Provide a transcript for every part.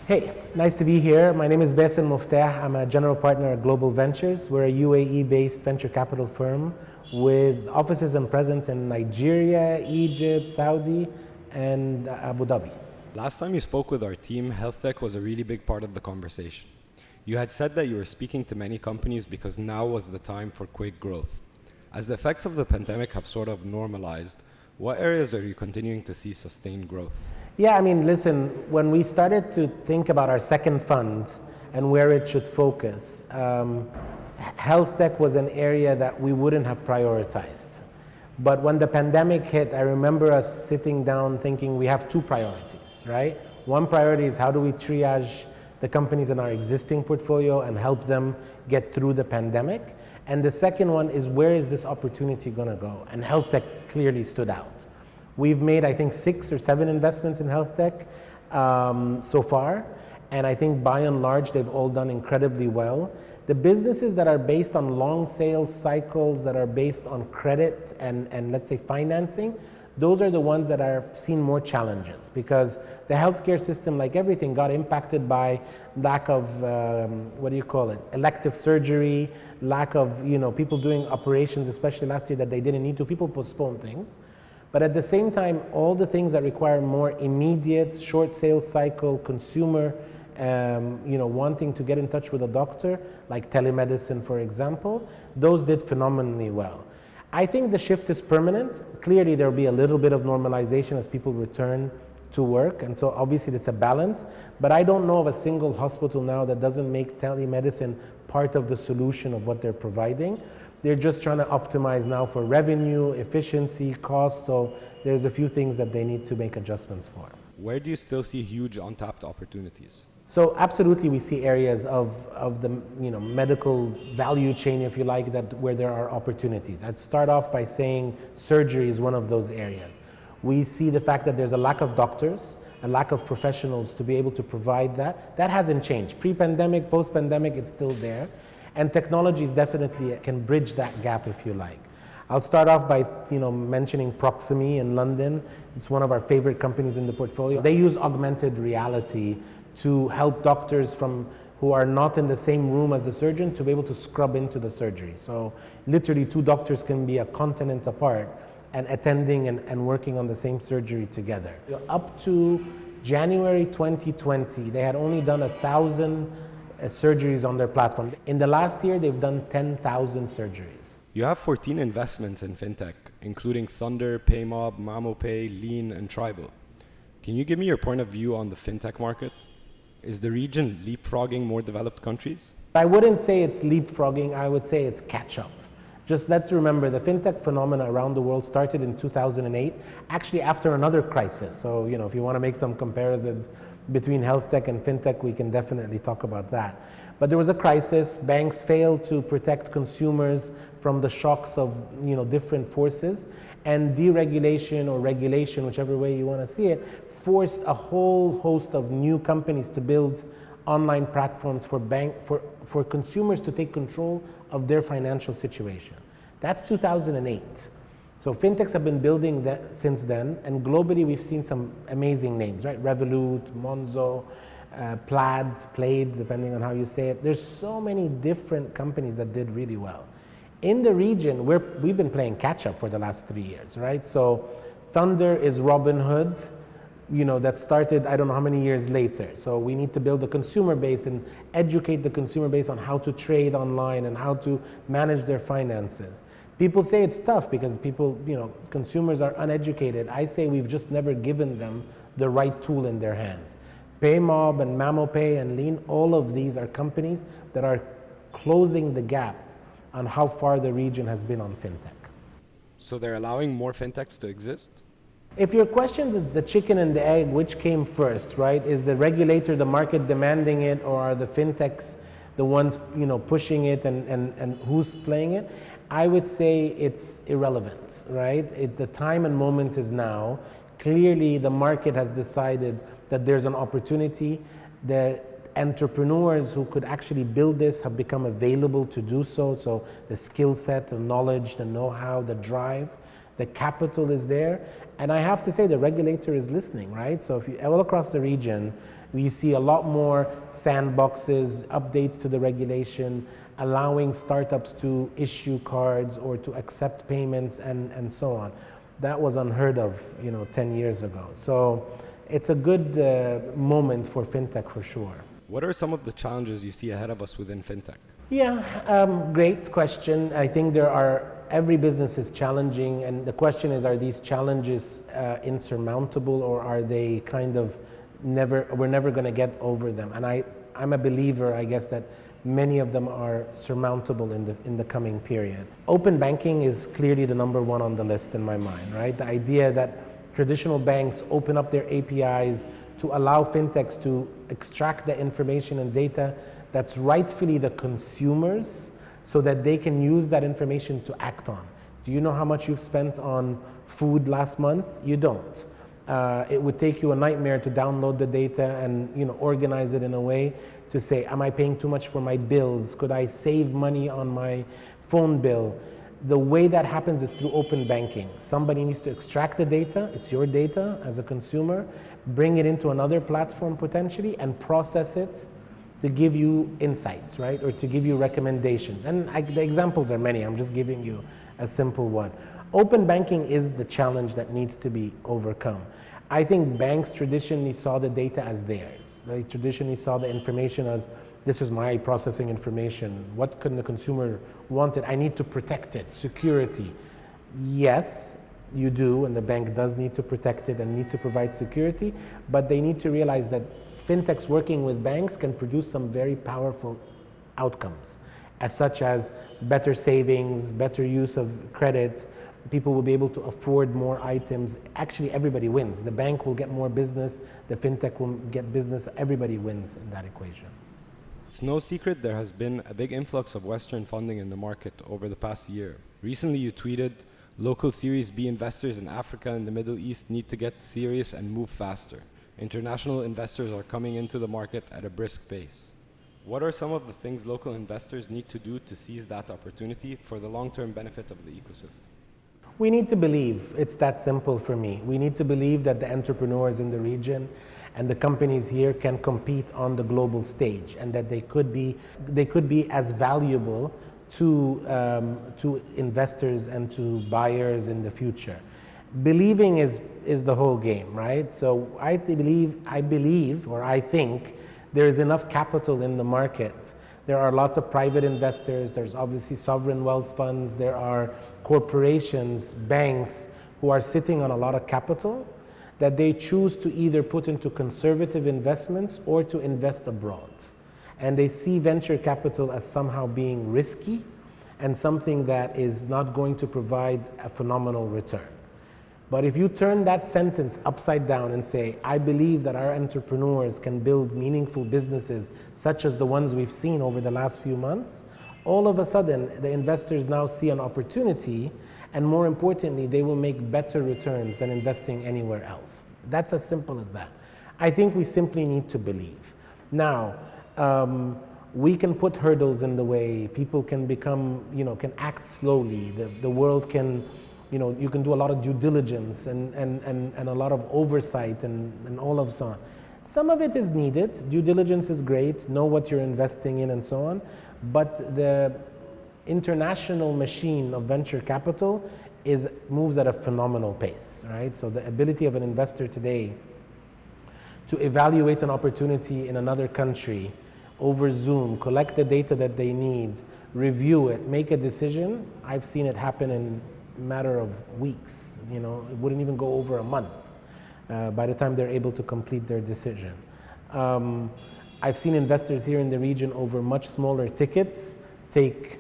Hey, nice to be here. My name is Basil Moftah. I'm a general partner at Global Ventures. We're a UAE-based venture capital firm with offices and presence in Nigeria, Egypt, Saudi, and Abu Dhabi. Last time you spoke with our team, HealthTech was a really big part of the conversation. You had said that you were speaking to many companies because now was the time for quick growth. As the effects of the pandemic have sort of normalized, what areas are you continuing to see sustained growth? Yeah, I mean, listen, when we started to think about our second fund and where it should focus, health tech was an area that we wouldn't have prioritized. But when the pandemic hit, I remember us sitting down thinking we have two priorities, right? One priority is how do we triage the companies in our existing portfolio and help them get through the pandemic? And the second one is where is this opportunity gonna go? And health tech clearly stood out. We've made, I think, 6 or 7 investments in health tech so far. And I think by and large, they've all done incredibly well. The businesses that are based on long sales cycles, that are based on credit and let's say financing, those are the ones that are seen more challenges because the healthcare system, like everything, got impacted by lack of, elective surgery, lack of, people doing operations, especially last year that they didn't need to. People postpone things. But at the same time, all the things that require more immediate, short sales cycle, consumer, wanting to get in touch with a doctor, like telemedicine, for example, those did phenomenally well. I think the shift is permanent. Clearly, there will be a little bit of normalization as people return to work, and so obviously it's a balance. But I don't know of a single hospital now that doesn't make telemedicine part of the solution of what they're providing. They're just trying to optimize now for revenue, efficiency, cost, so there's a few things that they need to make adjustments for. Where do you still see huge untapped opportunities? So absolutely we see areas of the medical value chain, if you like, where there are opportunities. I'd start off by saying surgery is one of those areas. We see the fact that there's a lack of doctors, a lack of professionals to be able to provide that. That hasn't changed. Pre-pandemic, post-pandemic, it's still there. And technologies definitely can bridge that gap, if you like. I'll start off by mentioning Proximie in London. It's one of our favorite companies in the portfolio. They use augmented reality to help doctors who are not in the same room as the surgeon to be able to scrub into the surgery. So literally 2 doctors can be a continent apart and attending and working on the same surgery together. Up to January 2020, they had only done 1,000 surgeries on their platform. In the last year, they've done 10,000 surgeries. You have 14 investments in FinTech, including Thunder, PayMob, MamoPay, Lean, and Tribal. Can you give me your point of view on the FinTech market? Is the region leapfrogging more developed countries? I wouldn't say it's leapfrogging, I would say it's catch-up. Just let's remember the FinTech phenomena around the world started in 2008, actually after another crisis. So, if you want to make some comparisons between health tech and FinTech, we can definitely talk about that. But there was a crisis. Banks failed to protect consumers from the shocks of different forces, and deregulation or regulation, whichever way you want to see it, forced a whole host of new companies to build online platforms for consumers to take control of their financial situation. That's 2008. So fintechs have been building that since then, and globally we've seen some amazing names, right? Revolut, Monzo, Plaid, depending on how you say it. There's so many different companies that did really well. In the region, we've been playing catch up for the last 3 years, right? So Thunder is Robinhood, that started I don't know how many years later. So we need to build a consumer base and educate the consumer base on how to trade online and how to manage their finances. People say it's tough because consumers are uneducated. I say we've just never given them the right tool in their hands. PayMob and MamoPay and Lean, all of these are companies that are closing the gap on how far the region has been on fintech. So they're allowing more fintechs to exist? If your question is the chicken and the egg, which came first, right? Is the regulator, the market demanding it, or are the fintechs the ones pushing it and who's playing it? I would say it's irrelevant, right? The time and moment is now. Clearly, the market has decided that there's an opportunity. The entrepreneurs who could actually build this have become available to do so. So the skill set, the knowledge, the know-how, the drive, the capital is there, and I have to say the regulator is listening, right? So if you all across the region, we see a lot more sandboxes, updates to the regulation, allowing startups to issue cards or to accept payments and so on. That was unheard of, 10 years ago. So it's a good moment for FinTech for sure. What are some of the challenges you see ahead of us within FinTech? Yeah, great question. I think every business is challenging, and the question is, are these challenges insurmountable, or are they kind of we're never going to get over them? And I'm a believer, I guess, that many of them are surmountable in the coming period. Open banking is clearly the number one on the list in my mind, right? The idea that traditional banks open up their APIs to allow fintechs to extract the information and data that's rightfully the consumers, so that they can use that information to act on. Do you know how much you've spent on food last month? You don't. It would take you a nightmare to download the data and organize it in a way to say, am I paying too much for my bills? Could I save money on my phone bill? The way that happens is through open banking. Somebody needs to extract the data, it's your data as a consumer, bring it into another platform potentially, and process it to give you insights, right? Or to give you recommendations. And the examples are many, I'm just giving you a simple one. Open banking is the challenge that needs to be overcome. I think banks traditionally saw the data as theirs. They traditionally saw the information as, this is my processing information. What can the consumer want it? I need to protect it, security. Yes, you do, and the bank does need to protect it and need to provide security, but they need to realize that fintechs working with banks can produce some very powerful outcomes, such as better savings, better use of credit. People will be able to afford more items. Actually, everybody wins. The bank will get more business, the fintech will get business, everybody wins in that equation. It's no secret there has been a big influx of Western funding in the market over the past year. Recently you tweeted, local Series B investors in Africa and the Middle East need to get serious and move faster. International investors are coming into the market at a brisk pace. What are some of the things local investors need to do to seize that opportunity for the long-term benefit of the ecosystem? We need to believe. It's that simple for me. We need to believe that the entrepreneurs in the region and the companies here can compete on the global stage, and that they could be as valuable to investors and to buyers in the future. Believing is the whole game, right? So I think there is enough capital in the market. There are lots of private investors, there's obviously sovereign wealth funds, there are corporations, banks who are sitting on a lot of capital that they choose to either put into conservative investments or to invest abroad. And they see venture capital as somehow being risky and something that is not going to provide a phenomenal return. But if you turn that sentence upside down and say, I believe that our entrepreneurs can build meaningful businesses such as the ones we've seen over the last few months, all of a sudden the investors now see an opportunity, and more importantly, they will make better returns than investing anywhere else. That's as simple as that. I think we simply need to believe. Now, we can put hurdles in the way. People can become, can act slowly. The world can, you can do a lot of due diligence and a lot of oversight and all of so on. Some of it is needed. Due diligence is great. Know what you're investing in and so on. But the international machine of venture capital moves at a phenomenal pace, right? So the ability of an investor today to evaluate an opportunity in another country over Zoom, collect the data that they need, review it, make a decision, I've seen it happen in a matter of weeks. It wouldn't even go over a month by the time they're able to complete their decision. I've seen investors here in the region over much smaller tickets take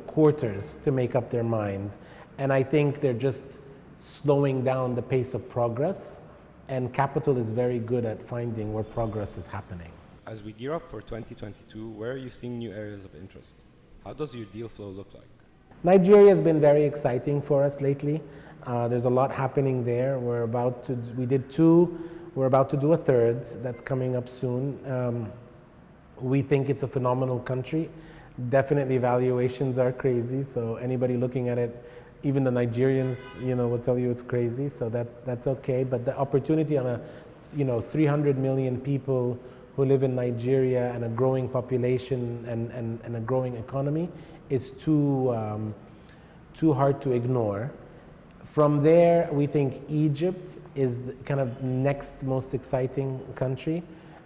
quarters to make up their mind, and I think they're just slowing down the pace of progress, and capital is very good at finding where progress is happening. As we gear up for 2022, where are you seeing new areas of interest? How does your deal flow look like? Nigeria has been very exciting for us lately. There's a lot happening there. We did two. We're about to do a third that's coming up soon. We think it's a phenomenal country. Definitely valuations are crazy, so anybody looking at it even the Nigerians, will tell you it's crazy. So that's okay. But the opportunity on 300 million people who live in Nigeria and a growing population and a growing economy is too hard to ignore. From there, we think Egypt is the kind of next most exciting country.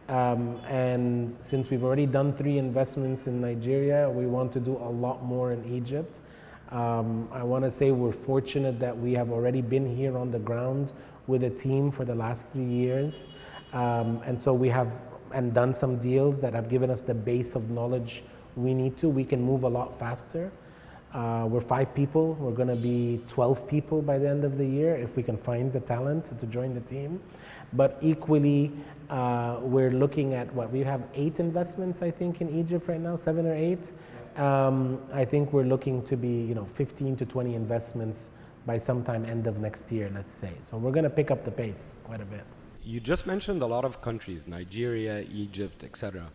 And since we've already done 3 investments in Nigeria, we want to do a lot more in Egypt. I want to say we're fortunate that we have already been here on the ground with a team for the last 3 years. And so we have done some deals that have given us the base of knowledge we need to. We can move a lot faster. We're 5 people. We're going to be 12 people by the end of the year if we can find the talent to join the team. But equally, we're looking at we have 8 investments, I think, in Egypt right now, 7 or 8. I think we're looking to be, 15 to 20 investments by sometime end of next year, let's say. So we're going to pick up the pace quite a bit. You just mentioned a lot of countries, Nigeria, Egypt, etc.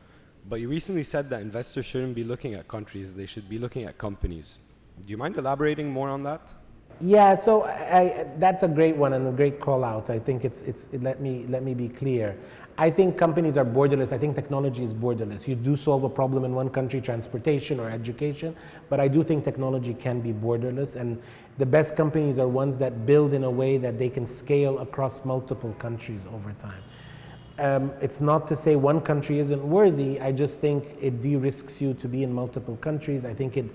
But you recently said that investors shouldn't be looking at countries, they should be looking at companies. Do you mind elaborating more on that? Yeah, so that's a great one and a great call out. I think let me be clear. I think companies are borderless. I think technology is borderless. You do solve a problem in one country, transportation or education, but I do think technology can be borderless, and the best companies are ones that build in a way that they can scale across multiple countries over time. It's not to say one country isn't worthy. I just think it de-risks you to be in multiple countries. I think it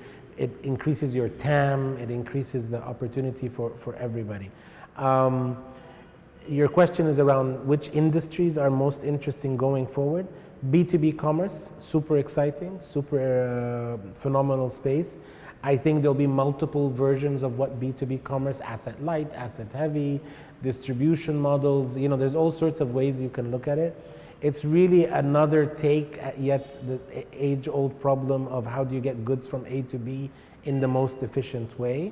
increases your TAM, it increases the opportunity for everybody. Your question is around which industries are most interesting going forward. B2B commerce, super exciting, super phenomenal space. I think there'll be multiple versions of what B2B commerce, asset light, asset heavy, distribution models, there's all sorts of ways you can look at it. It's really another take at yet the age-old problem of how do you get goods from A to B in the most efficient way.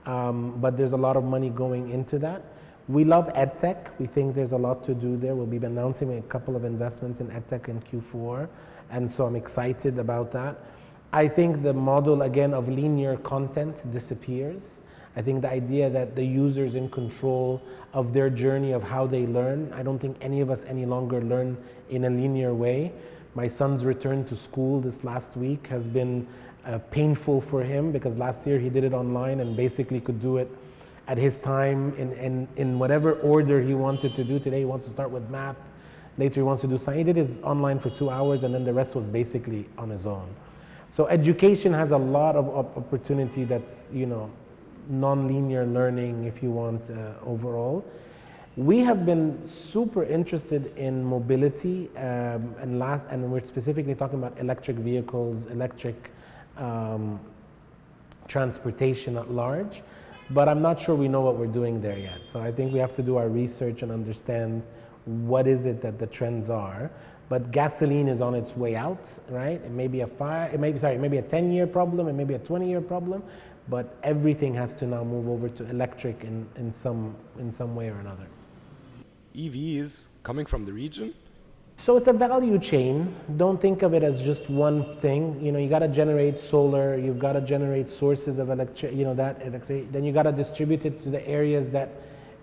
But there's a lot of money going into that. We love EdTech. We think there's a lot to do there. We'll be announcing a couple of investments in EdTech in Q4, and so I'm excited about that. I think the model, again, of linear content disappears. I think the idea that the user's in control of their journey of how they learn, I don't think any of us any longer learn in a linear way. My son's return to school this last week has been painful for him because last year he did it online and basically could do it at his time in whatever order he wanted to do. Today he wants to start with math, later he wants to do science. He did his online for 2 hours and then the rest was basically on his own. So education has a lot of opportunity that's, non-linear learning, if you want, overall. We have been super interested in mobility, and we're specifically talking about electric vehicles, electric transportation at large, but I'm not sure we know what we're doing there yet. So I think we have to do our research and understand what is it that the trends are. But gasoline is on its way out, right? It may be a 10-year problem, it may be a 20-year problem, but everything has to now move over to electric in some way or another. EVs coming from the region? So it's a value chain. Don't think of it as just one thing. You got to generate solar, you've got to generate sources of electricity, then you got to distribute it to the areas that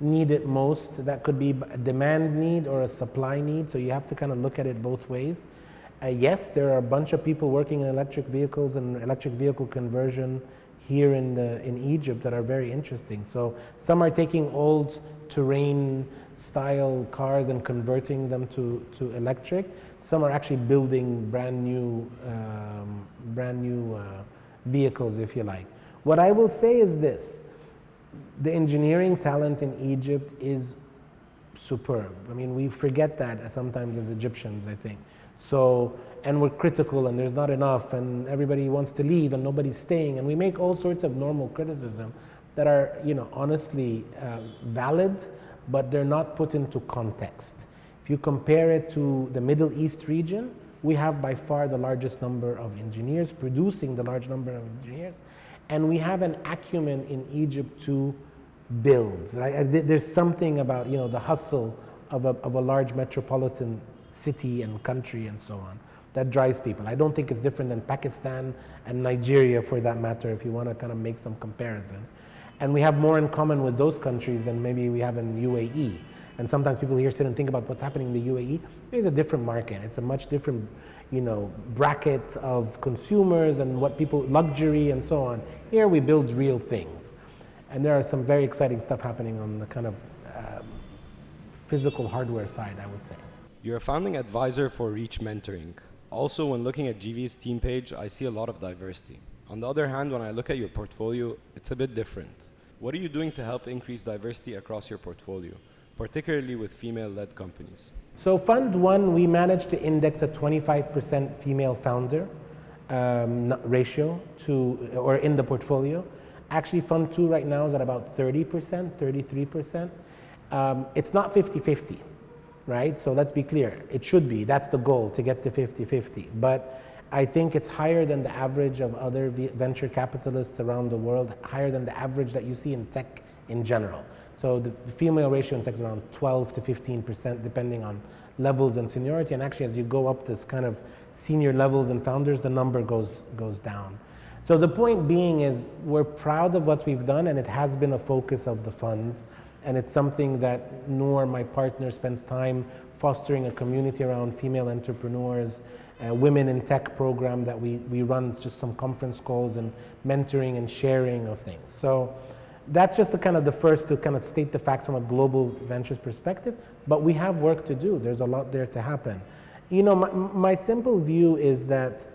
need it most. That could be a demand need or a supply need, so you have to kind of look at it both ways. Yes, there are a bunch of people working in electric vehicles and electric vehicle conversion here in Egypt that are very interesting. So some are taking old terrain style cars and converting them to electric. Some are actually building brand new vehicles, if you like. What I will say is this: the engineering talent in Egypt is superb. I mean, we forget that sometimes as Egyptians, I think. So, and we're critical and there's not enough and everybody wants to leave and nobody's staying, and we make all sorts of normal criticism that are, honestly valid, but they're not put into context. If you compare it to the Middle East region, we have by far the largest number of engineers, producing the large number of engineers, and we have an acumen in Egypt to build. Right? There's something about the hustle of a large metropolitan city and country and so on that drives people. I don't think it's different than Pakistan and Nigeria, for that matter, if you want to kind of make some comparisons. And we have more in common with those countries than maybe we have in UAE. And sometimes people here sit and think about what's happening in the UAE. It's a different market. It's a much different, bracket of consumers and what people, luxury and so on. Here we build real things. And there are some very exciting stuff happening on the kind of physical hardware side, I would say. You're a founding advisor for Reach Mentoring. Also, when looking at GV's team page, I see a lot of diversity. On the other hand, when I look at your portfolio, it's a bit different. What are you doing to help increase diversity across your portfolio, particularly with female-led companies? So Fund 1, we managed to index a 25% female founder ratio or in the portfolio. Actually, Fund 2 right now is at about 30%, 33%. It's not 50-50, right? So let's be clear. It should be. That's the goal, to get to 50-50. But I think it's higher than the average of other venture capitalists around the world, higher than the average that you see in tech in general. So the female ratio in tech is around 12 to 15%, depending on levels and seniority. And actually, as you go up this kind of senior levels and founders, the number goes down. So the point being is we're proud of what we've done, and it has been a focus of the fund. And it's something that Noor, my partner, spends time fostering a community around female entrepreneurs, women in tech program that we run, just some conference calls and mentoring and sharing of things. So that's just the first to kind of state the facts from a global ventures perspective, but we have work to do. There's a lot there to happen. My simple view is that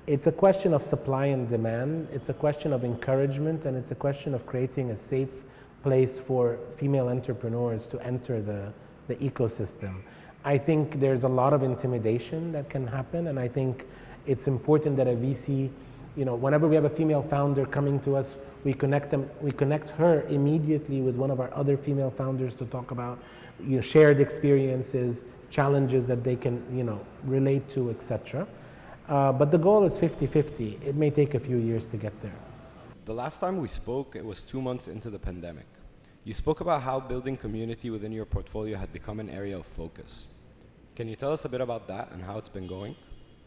it's a question of supply and demand, it's a question of encouragement, and it's a question of creating a safe place for female entrepreneurs to enter the ecosystem. I think there's a lot of intimidation that can happen, and I think it's important that a VC, whenever we have a female founder coming to us, we connect her immediately with one of our other female founders to talk about shared experiences, challenges that they can relate to, etc. But the goal is 50-50. It may take a few years to get there. The last time we spoke, it was 2 months into the pandemic. You spoke about how building community within your portfolio had become an area of focus. Can you tell us a bit about that and how it's been going?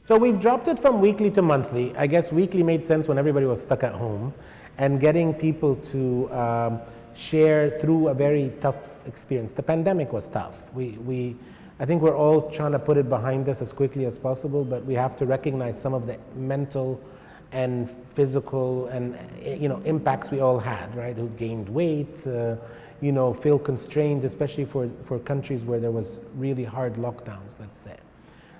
So we've dropped it from weekly to monthly. I guess weekly made sense when everybody was stuck at home, and getting people to share through a very tough experience. The pandemic was tough. I think we're all trying to put it behind us as quickly as possible, but we have to recognize some of the mental and physical and impacts we all had, right? Who gained weight, feel constrained, especially for countries where there was really hard lockdowns, let's say.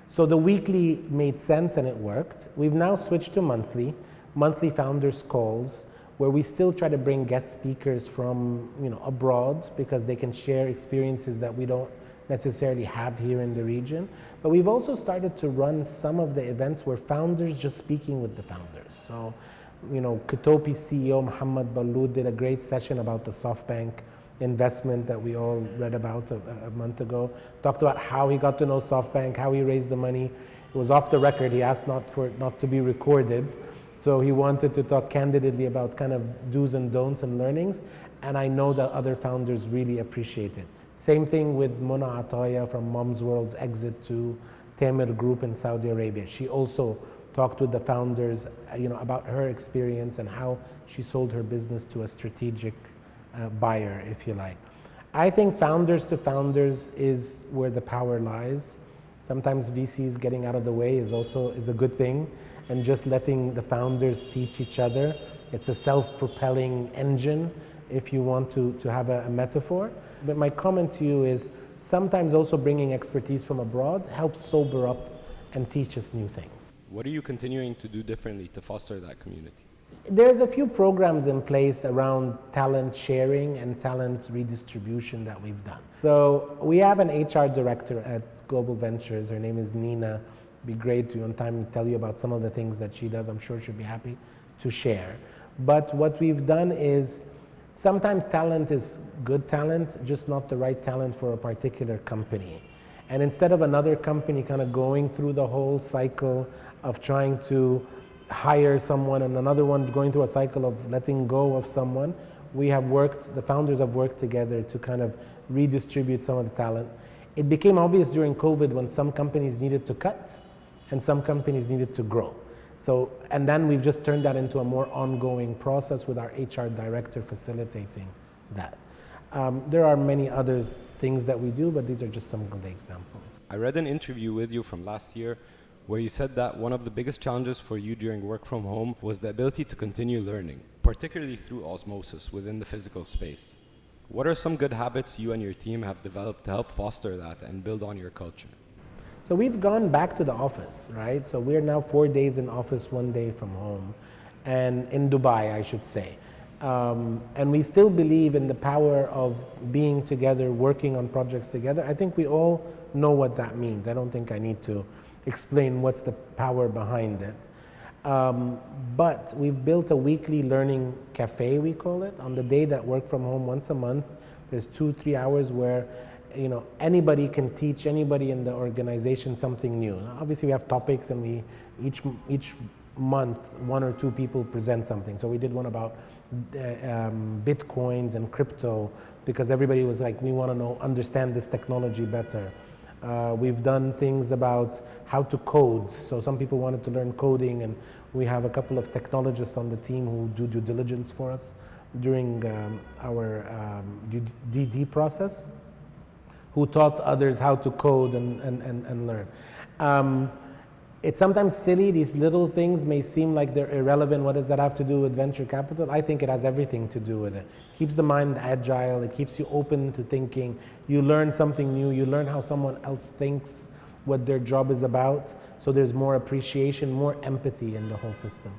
So the weekly made sense and it worked. We've now switched to monthly founders calls, where we still try to bring guest speakers from abroad, because they can share experiences that we don't necessarily have here in the region. But we've also started to run some of the events where founders just speaking with the founders. So, Kutopi CEO Mohammed Balloud did a great session about the SoftBank investment that we all read about a month ago. Talked about how he got to know SoftBank, how he raised the money. It was off the record. He asked not to be recorded. So he wanted to talk candidly about kind of do's and don'ts and learnings. And I know that other founders really appreciate it. Same thing with Mona Ataya from Mom's World's exit to Tamer Group in Saudi Arabia. She also talked with the founders, about her experience and how she sold her business to a strategic buyer, if you like. I think founders to founders is where the power lies. Sometimes VCs getting out of the way is a good thing, and just letting the founders teach each other. It's a self-propelling engine, if you want to have a metaphor. But my comment to you is sometimes also bringing expertise from abroad helps sober up and teach us new things. What are you continuing to do differently to foster that community? There's a few programs in place around talent sharing and talent redistribution that we've done. So we have an HR director at Global Ventures. Her name is Nina. It'd be great to on time tell you about some of the things that she does. I'm sure she'll be happy to share. But what we've done is sometimes talent is good talent, just not the right talent for a particular company. And instead of another company kind of going through the whole cycle of trying to hire someone and another one going through a cycle of letting go of someone, the founders have worked together to kind of redistribute some of the talent. It became obvious during COVID when some companies needed to cut and some companies needed to grow. So, and then we've just turned that into a more ongoing process with our HR director facilitating that. There are many other things that we do, but these are just some of the examples. I read an interview with you from last year where you said that one of the biggest challenges for you during work from home was the ability to continue learning, particularly through osmosis within the physical space. What are some good habits you and your team have developed to help foster that and build on your culture? So we've gone back to the office, right? So we're now 4 days in office, 1 day from home, and in Dubai, I should say. And we still believe in the power of being together, working on projects together. I think we all know what that means. I don't think I need to explain what's the power behind it. But we've built a weekly learning cafe, we call it. On the day that work from home once a month, there's 2-3 hours where anybody can teach anybody in the organization something new. Now, obviously we have topics, and we each month 1 or 2 people present something. So we did one about bitcoins and crypto, because everybody was like, we want to understand this technology better. We've done things about how to code. So some people wanted to learn coding, and we have a couple of technologists on the team who do due diligence for us during our DD process, who taught others how to code and learn. It's sometimes silly. These little things may seem like they're irrelevant. What does that have to do with venture capital? I think it has everything to do with it. It keeps the mind agile. It keeps you open to thinking. You learn something new. You learn how someone else thinks, what their job is about. So there's more appreciation, more empathy in the whole system.